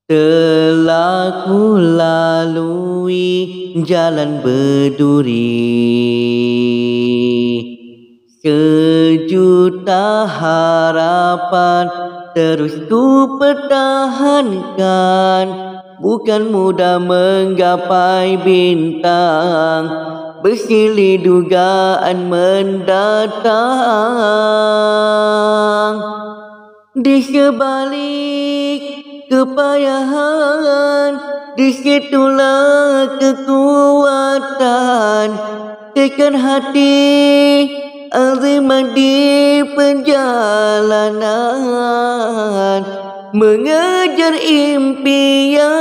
Telah ku lalui jalan berduri, sejuta harapan terus ku pertahankan. Bukan mudah menggapai bintang, bersilih dugaan mendatang. Di sebalik kepayahan, di situlah kekuatan. Tekan hati, azimat di perjalanan, mengejar impian.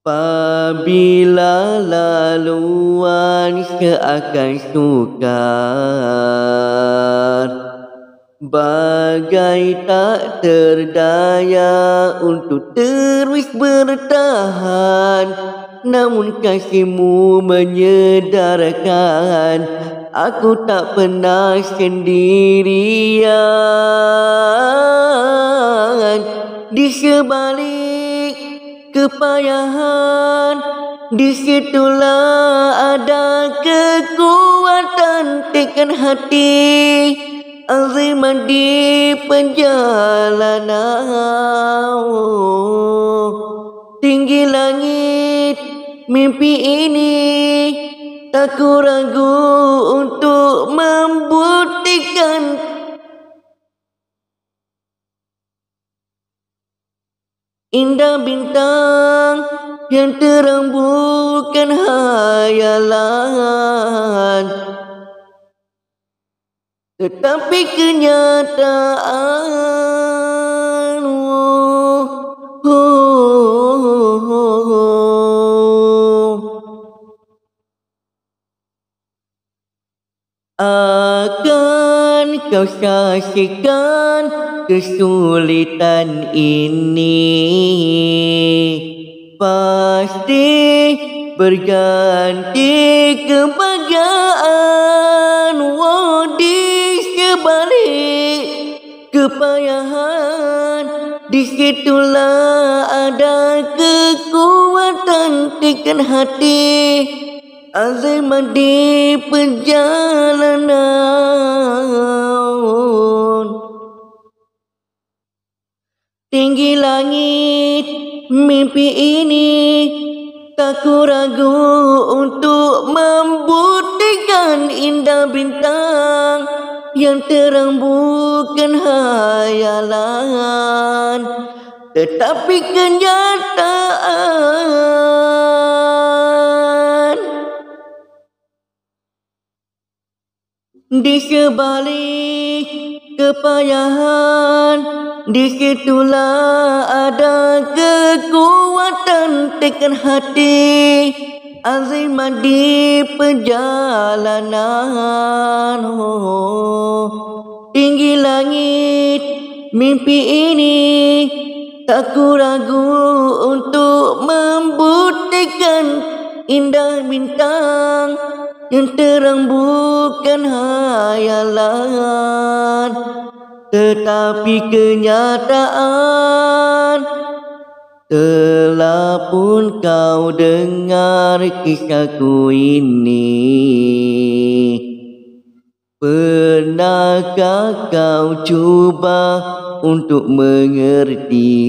Apabila laluan seakan sukar, bagai tak terdaya untuk terus bertahan. Namun kasihmu menyedarkan aku tak pernah sendirian. Di sebalik kepayahan, di situlah ada kekuatan. Tekan hati, azimat di perjalanan. Tinggi langit mimpi ini, tak ku ragu untuk membuktikan. Indah bintang yang terang bukan hayalan, tetapi kenyataan. Akan kau saksikan kesulitan ini, pasti berganti kebahagiaan. Di sebalik kepayahan, di situlah ada kekuatan. Tekan hati, azimat di perjalanan. Tinggi langit mimpi ini, tak ku ragu untuk membuktikan. Indah bintang yang terang bukan hayalan, tetapi kenyataan. Di sebalik kepayahan, di situlah ada kekuatan. Tekan hati, azimat di perjalanan. Tinggi langit mimpi ini, tak ku ragu untuk membuktikan. Indah bintang yang terang bukan hayalan, tetapi kenyataan. Telah pun kau dengar kisahku ini, pernahkah kau cuba untuk mengerti?